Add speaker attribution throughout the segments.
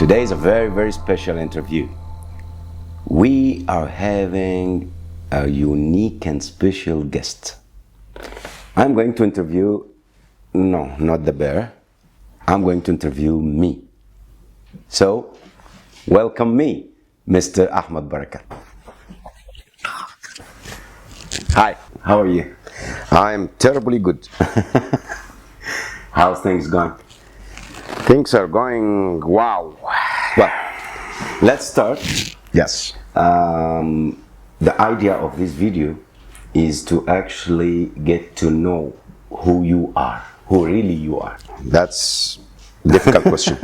Speaker 1: Today is a very, very special interview. We are having a unique and special guest. I'm going to interview, no, not the bear. I'm going to interview me. So, welcome me, Mr. Ahmed Barakat. Hi, how are you?
Speaker 2: I'm terribly good.
Speaker 1: How's things going?
Speaker 2: Things are going wow.
Speaker 1: Well, let's start.
Speaker 2: Yes.
Speaker 1: The idea of this video is to actually get to know who you are, who really you are.
Speaker 2: That's a difficult question.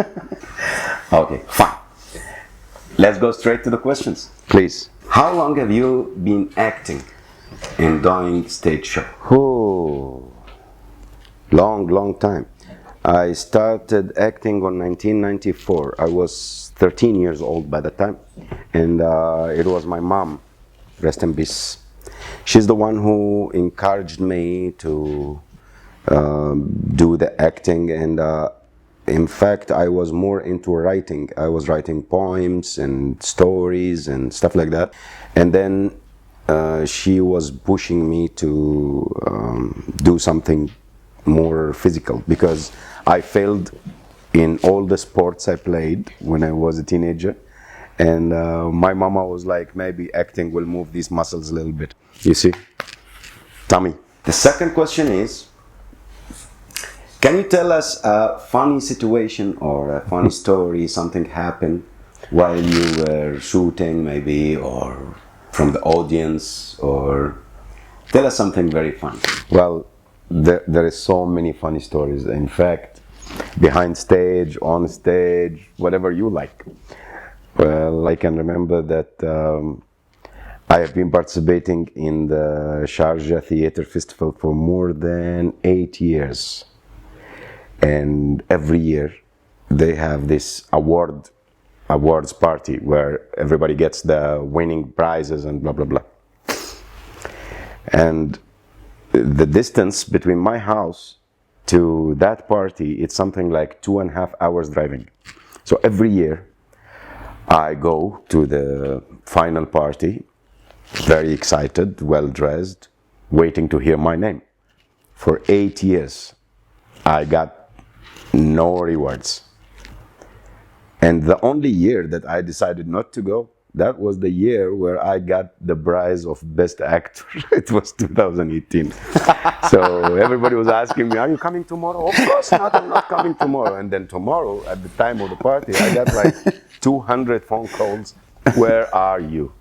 Speaker 1: Okay, fine. Let's go straight to the questions.
Speaker 2: Please.
Speaker 1: How long have you been acting and doing stage show?
Speaker 2: Oh, long time. I started acting on 1994. I was 13 years old by the time, and it was my mom, rest in peace. She's the one who encouraged me to do the acting, and in fact, I was more into writing. I was writing poems and stories and stuff like that, and then she was pushing me to do something more physical because I failed in all the sports I played when I was a teenager, and my mama was like, maybe acting will move these muscles a little bit, you see. Tommy.
Speaker 1: The second question is, can you tell us a funny situation or a funny story, something happened while you were shooting maybe, or from the audience, or tell us something very funny.
Speaker 2: Well, there is so many funny stories. In fact, behind stage, on stage, whatever you like. Well, I can remember that I have been participating in the Sharjah Theatre Festival for more than 8 years. And every year they have this awards party where everybody gets the winning prizes and blah, blah, blah. And the distance between my house to that party, it's something like 2.5 hours driving. So every year I go to the final party, very excited, well dressed, waiting to hear my name. For 8 years, I got no rewards. And the only year that I decided not to go, that was the year where I got the prize of Best Actor. It was 2018. So everybody was asking me, are you coming tomorrow? Of course not, I'm not coming tomorrow. And then tomorrow, at the time of the party, I got like 200 phone calls. Where are you?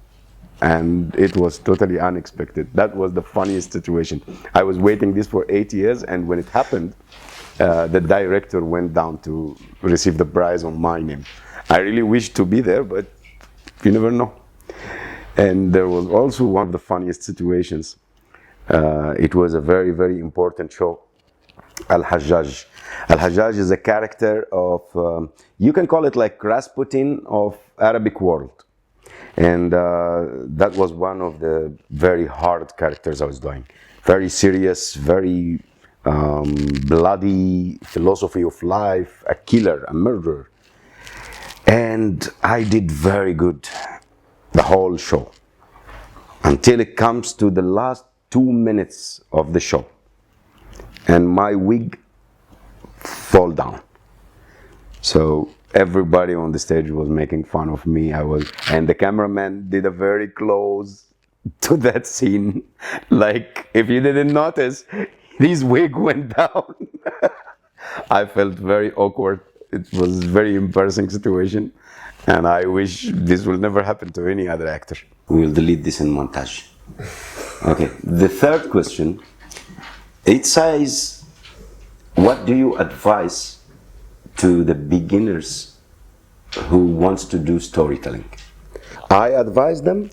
Speaker 2: And it was totally unexpected. That was the funniest situation. I was waiting this for 8 years, and when it happened, the director went down to receive the prize on my name. I really wished to be there, but you never know. And there was also one of the funniest situations. It was a very, very important show. Al-Hajjaj. Al-Hajjaj is a character of, you can call it like Rasputin of Arabic world. And that was one of the very hard characters I was doing. Very serious, very bloody philosophy of life, a killer, a murderer. And I did very good the whole show until it comes to the last 2 minutes of the show, and my wig fall down. So everybody on the stage was making fun of me. And the cameraman did a very close to that scene. Like, if you didn't notice, his wig went down. I felt very awkward. It was a very embarrassing situation, and I wish this will never happen to any other actor.
Speaker 1: We will delete this in montage. Okay, the third question, it says, what do you advise to the beginners who wants to do storytelling?
Speaker 2: I advise them?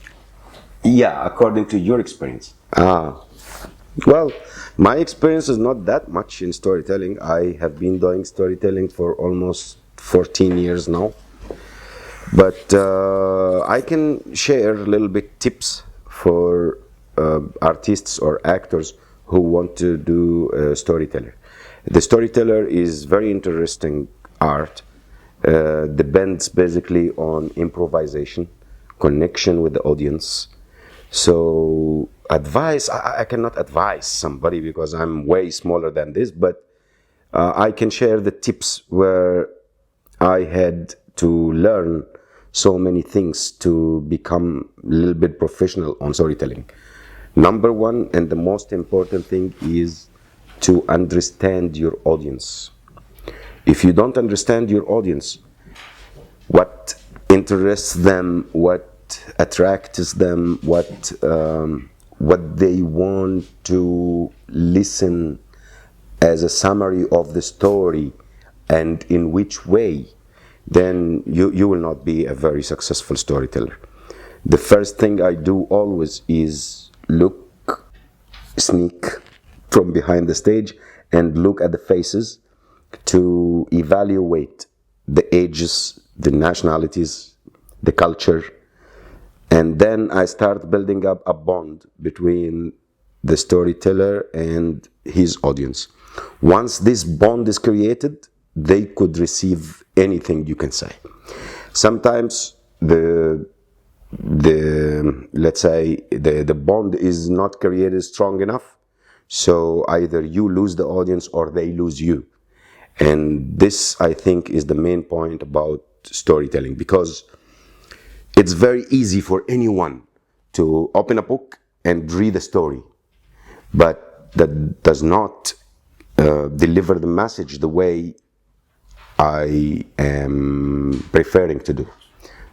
Speaker 1: Yeah, according to your experience.
Speaker 2: Well, my experience is not that much in storytelling. I have been doing storytelling for almost 14 years now. But I can share a little bit tips for artists or actors who want to do storyteller. The storyteller is very interesting art. depends basically on improvisation, connection with the audience. So advice, I cannot advise somebody because I'm way smaller than this, but I can share the tips where I had to learn so many things to become a little bit professional on storytelling. Number one, and the most important thing, is to understand your audience. If you don't understand your audience, what interests them, what attracts them, what they want to listen as a summary of the story, and in which way, then you will not be a very successful storyteller. The first thing I do always is sneak from behind the stage and look at the faces to evaluate the ages, the nationalities, the culture, and then I start building up a bond between the storyteller and his audience. Once this bond is created, they could receive anything you can say. Sometimes the let's say the bond is not created strong enough, so either you lose the audience or they lose you. And this, I think, is the main point about storytelling, because it's very easy for anyone to open a book and read a story, but that does not deliver the message the way I am preferring to do.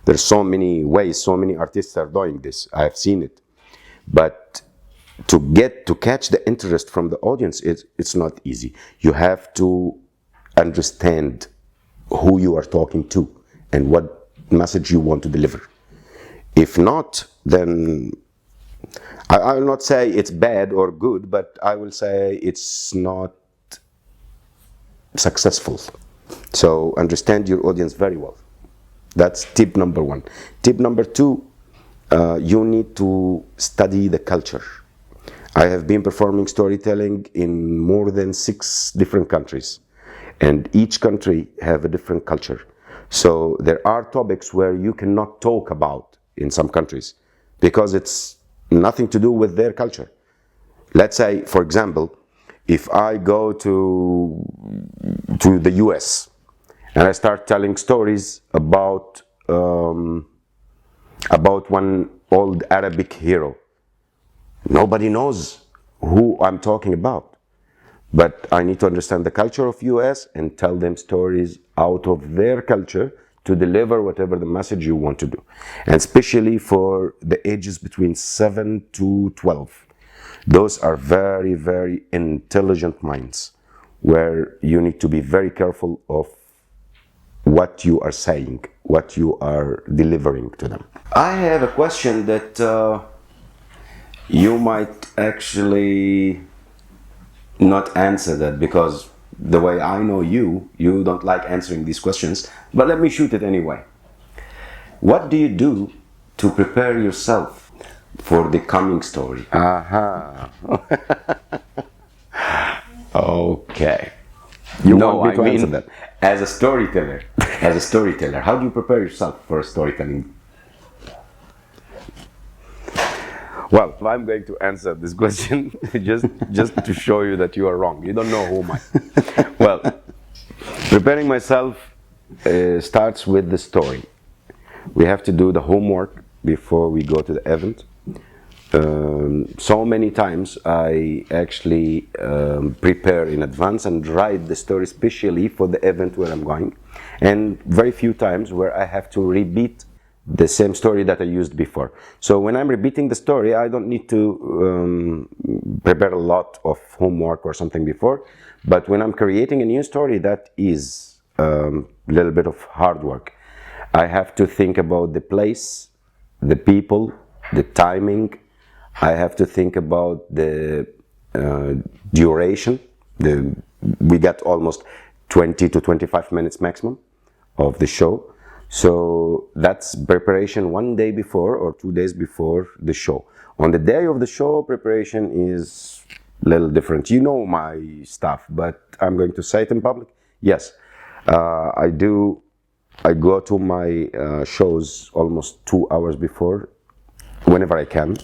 Speaker 2: There's so many ways, so many artists are doing this. I have seen it. But to catch the interest from the audience, it's not easy. You have to understand who you are talking to and what message you want to deliver. If not, then I will not say it's bad or good, but I will say it's not successful. So understand your audience very well. That's tip number one. Tip number two, you need to study the culture. I have been performing storytelling in more than 6 different countries, and each country have a different culture. So there are topics where you cannot talk about in some countries because it's nothing to do with their culture. Let's say, for example, if I go to the US and I start telling stories about one old Arabic hero, nobody knows who I'm talking about. But I need to understand the culture of US and tell them stories out of their culture to deliver whatever the message you want to do. And especially for the ages between 7 to 12. Those are very, very intelligent minds where you need to be very careful of what you are saying, what you are delivering to them. I have a question that you might actually not answer that, because the way I know you don't like answering these questions, but let me shoot it anyway. What do you do to prepare yourself for the coming story?
Speaker 1: Aha. Okay.
Speaker 2: You want me to answer that?
Speaker 1: As a storyteller, how do you prepare yourself for storytelling?
Speaker 2: Well, I'm going to answer this question just to show you that you are wrong. You don't know who am I. Well, preparing myself starts with the story. We have to do the homework before we go to the event. So many times I actually prepare in advance and write the story specially for the event where I'm going, and very few times where I have to repeat the same story that I used before. So when I'm repeating the story, I don't need to prepare a lot of homework or something before, but when I'm creating a new story, that is a little bit of hard work. I have to think about the place, the people, the timing. I have to think about the duration. We got almost 20 to 25 minutes maximum of the show. So that's preparation 1 day before or 2 days before the show. On the day of the show, preparation is a little different. You know my stuff, but I'm going to say it in public. Yes, I do I go to my shows almost 2 hours before, whenever I can.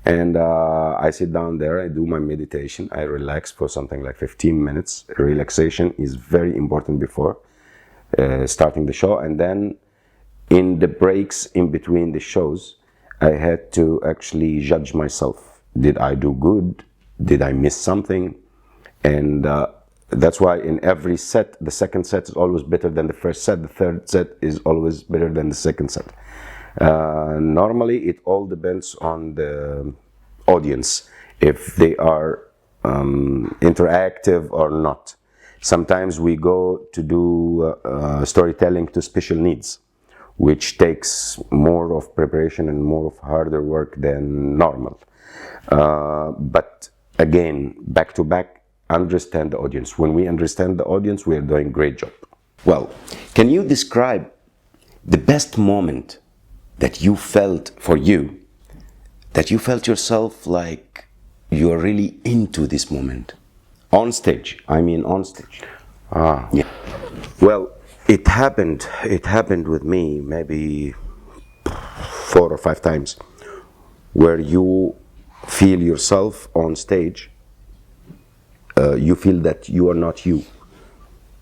Speaker 2: And I sit down there, I do my meditation, I relax for something like 15 minutes. Relaxation is very important before starting the show. And then in the breaks in between the shows, I had to actually judge myself. Did I do good? Did I miss something? And that's why in every set, the second set is always better than the first set. The third set is always better than the second set. Normally, it all depends on the audience, if they are interactive or not. Sometimes we go to do storytelling to special needs, which takes more of preparation and more of harder work than normal. But again, back to back, understand the audience. When we understand the audience, we are doing a great job.
Speaker 1: Well, can you describe the best moment that you felt for you, that you felt yourself like you are really into this moment? On stage, I mean on stage.
Speaker 2: Yeah. Well, it happened with me maybe 4 or 5 times, where you feel yourself on stage, you feel that you are not you.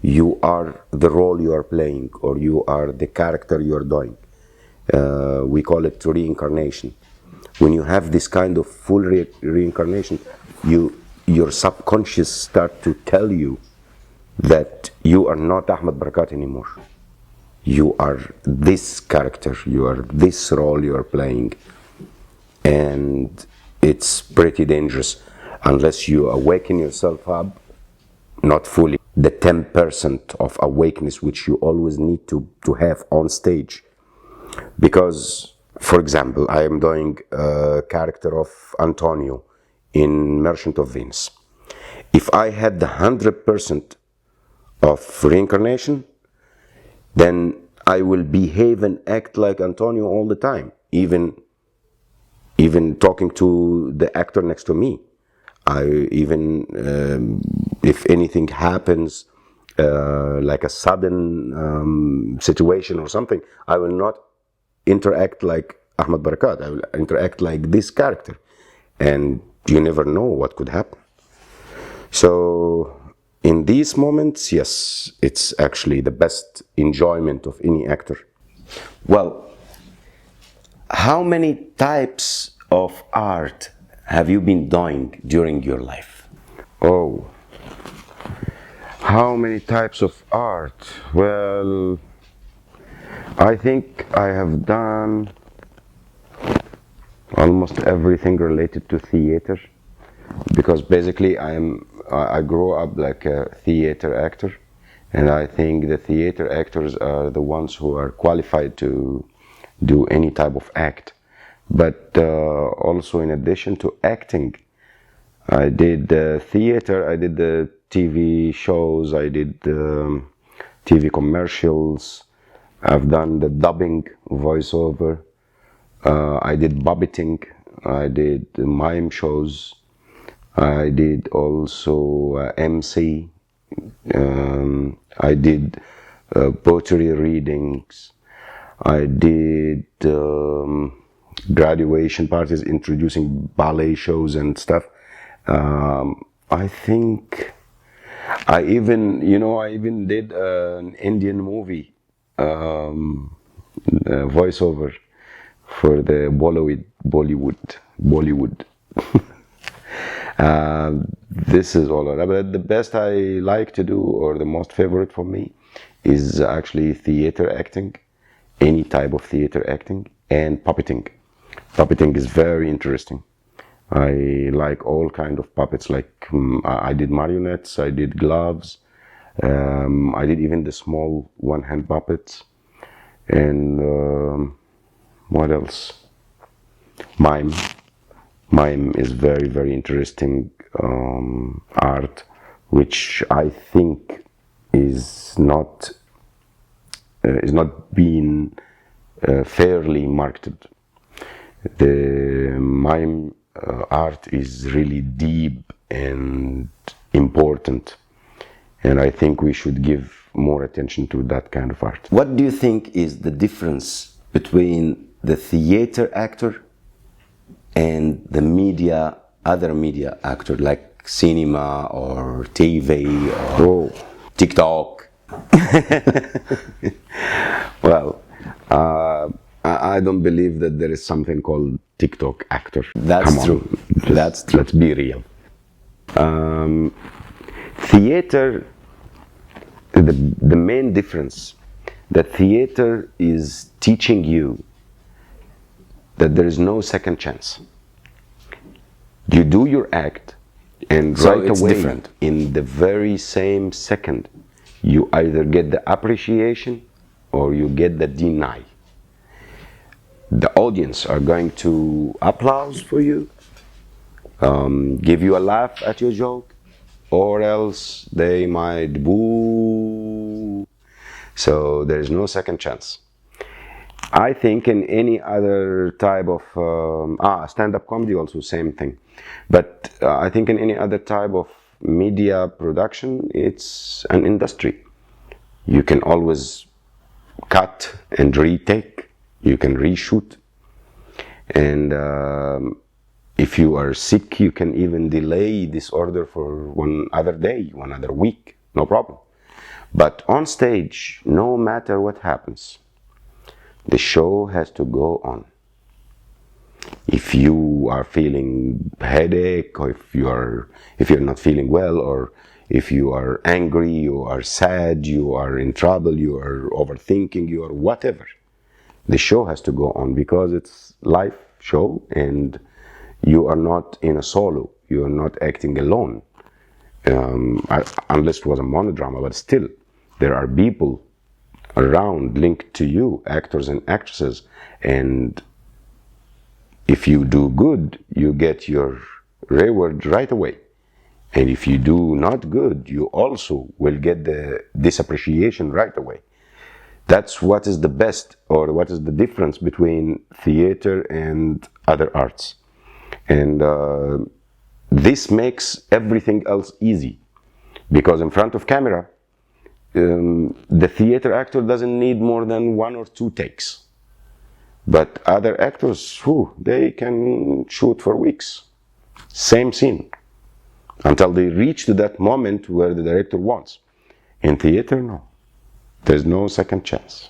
Speaker 2: You are the role you are playing, or you are the character you are doing. We call it reincarnation. When you have this kind of full reincarnation, your subconscious start to tell you that you are not Ahmed Barakat anymore. You are this character, you are this role you are playing. And it's pretty dangerous unless you awaken yourself up, not fully. The 10% of awakeness which you always need to have on stage. Because, for example, I am doing a character of Antonio in Merchant of Venus. If I had the 100% of reincarnation, then I will behave and act like Antonio all the time, even talking to the actor next to me. If anything happens, like a sudden situation or something, I will not interact like Ahmed Barakat. I will interact like this character, and you never know what could happen. So in these moments, yes, it's actually the best enjoyment of any actor.
Speaker 1: Well, how many types of art have you been doing during your life?
Speaker 2: Oh, how many types of art? Well, I think I have done almost everything related to theater, because basically I grew up like a theater actor, and I think the theater actors are the ones who are qualified to do any type of act. But also, in addition to acting, I did theater, I did the TV shows, I did TV commercials, I've done the dubbing, voiceover, I did puppeting, I did mime shows, I did also MC, I did poetry readings, I did graduation parties introducing ballet shows and stuff. I think I even did an Indian movie voiceover for the Bollywood. This is all. But the best I like to do, or the most favorite for me, is actually theater acting, any type of theater acting, and puppeting. Puppeting is very interesting. I like all kind of puppets. Like I did marionettes, I did gloves, I did even the small one-hand puppets, and what else? Mime. Mime is very, very interesting art, which I think is not being fairly marketed. The mime art is really deep and important, and I think we should give more attention to that kind of art.
Speaker 1: What do you think is the difference between the theater actor and the media, other media actor, like cinema or TV or TikTok?
Speaker 2: Well, I don't believe that there is something called TikTok actor.
Speaker 1: That's true. That's true.
Speaker 2: Let's be real. Theater, the main difference, that theater is teaching you that there is no second chance. You do your act, and
Speaker 1: So
Speaker 2: right
Speaker 1: it's
Speaker 2: away,
Speaker 1: different.
Speaker 2: in the very same second, you either get the appreciation or you get the deny. The audience are going to applause for you, give you a laugh at your joke, or else they might boo. So there is no second chance. I think in any other type of stand-up comedy also same thing, but I think in any other type of media production, it's an industry. You can always cut and retake. You can reshoot, and if you are sick, you can even delay this order for one other day, one other week, no problem. But on stage, no matter what happens, the show has to go on. If you are feeling headache, or if you're not feeling well, or if you are angry, you are sad, you are in trouble, you are overthinking, you are whatever, the show has to go on, because it's live show and you are not in a solo, you are not acting alone, unless it was a monodrama, but still there are people around linked to you, actors and actresses, and if you do good, you get your reward right away, and if you do not good, you also will get the disappreciation right away. That's what is the best, or what is the difference between theater and other arts, and this makes everything else easy, because in front of camera, the theater actor doesn't need more than 1 or 2 takes. But other actors, they can shoot for weeks. Same scene. Until they reach to that moment where the director wants. In theater, no. There's no second chance.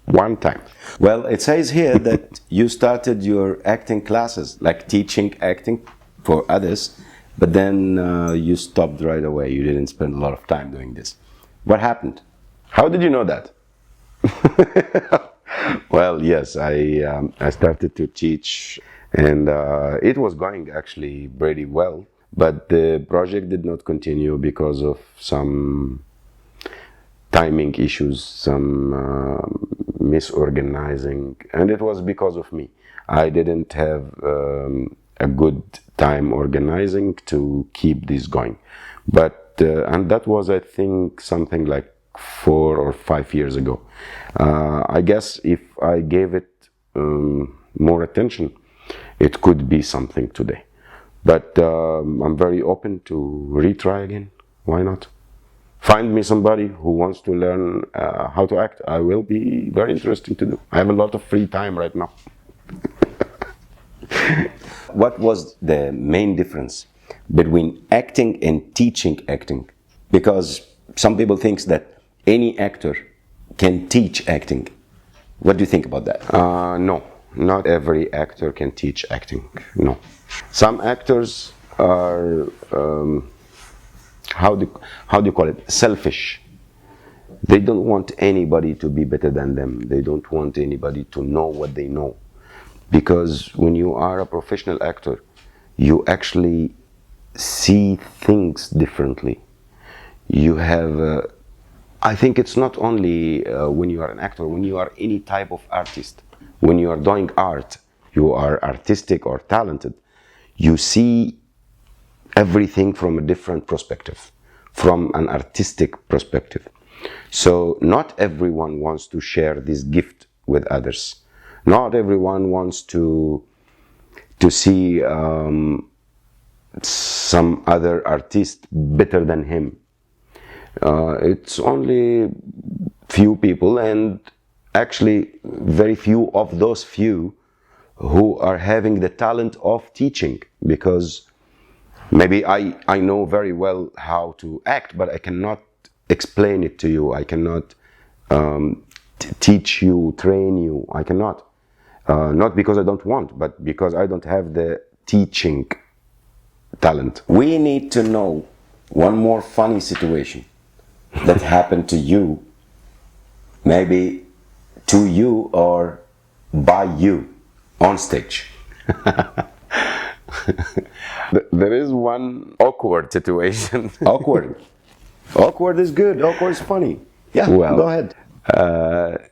Speaker 2: One time.
Speaker 1: Well, it says here that you started your acting classes, like teaching acting for others, but then you stopped right away. You didn't spend a lot of time doing this. What happened?
Speaker 2: How did you know that? Well, yes, I started to teach, and it was going actually pretty well, but the project did not continue because of some timing issues, some misorganizing, and it was because of me. I didn't have a good time organizing to keep this going, but and that was, I think, something like 4 or 5 years ago. I guess if I gave it more attention, it could be something today. But I'm very open to retry again. Why not? Find me somebody who wants to learn how to act. I will be very interesting to do. I have a lot of free time right now.
Speaker 1: What was the main difference between acting and teaching acting? Because some people think that any actor can teach acting. What do you think about that?
Speaker 2: No, not every actor can teach acting. No. Some actors are, how do you call it? Selfish. They don't want anybody to be better than them. They don't want anybody to know what they know. Because when you are a professional actor, you actually see things differently. You have, I think it's not only when you are an actor, when you are any type of artist, when you are doing art, you are artistic or talented, you see everything from a different perspective, from an artistic perspective. So not everyone wants to share this gift with others. Not everyone wants to see some other artist better than him. It's only few people, and actually very few of those few who are having the talent of teaching, because maybe I know very well how to act, but I cannot explain it to you. I cannot teach you, train you. I cannot. Not because I don't want, but because I don't have the teaching talent.
Speaker 1: We need to know one more funny situation that happened to you, maybe to you or by you on stage.
Speaker 2: There is one awkward situation.
Speaker 1: Awkward. Awkward is good. Awkward is funny. Yeah,
Speaker 2: Well,
Speaker 1: go ahead.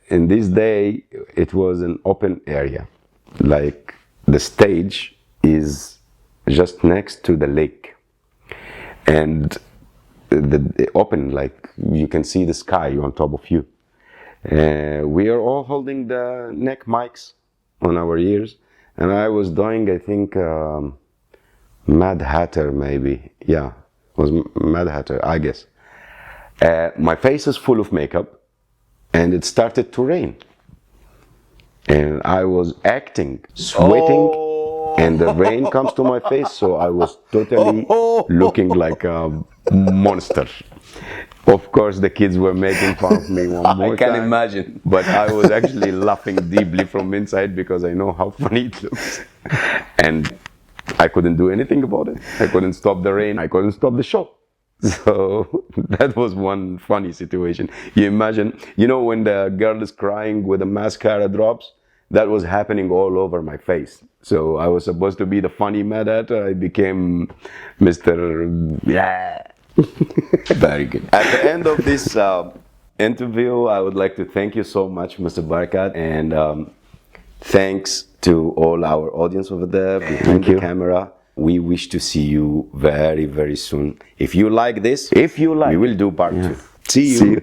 Speaker 2: In this day, it was an open area. Like the stage is just next to the lake, and the open, like you can see the sky on top of you. We are all holding the neck mics on our ears, and I was doing, I think, Mad Hatter, maybe. Yeah, it was Mad Hatter, I guess. My face is full of makeup, and it started to rain. And I was acting, sweating, and the rain comes to my face, so I was totally looking like a monster. Of course, the kids were making fun of me one more time.
Speaker 1: I can imagine.
Speaker 2: But I was actually laughing deeply from inside because I know how funny it looks. And I couldn't do anything about it. I couldn't stop the rain. I couldn't stop the show. So that was one funny situation. You imagine, you know, when the girl is crying with the mascara drops, that was happening all over my face. So I was supposed to be the funny mad hatter. I became Mr. Yeah.
Speaker 1: Very good. At the end of this interview, I would like to thank you so much, Mr. Barakat, and thanks to all our audience over there behind the camera. We wish to see you very, very soon. If you like this, we will do part 2. See you.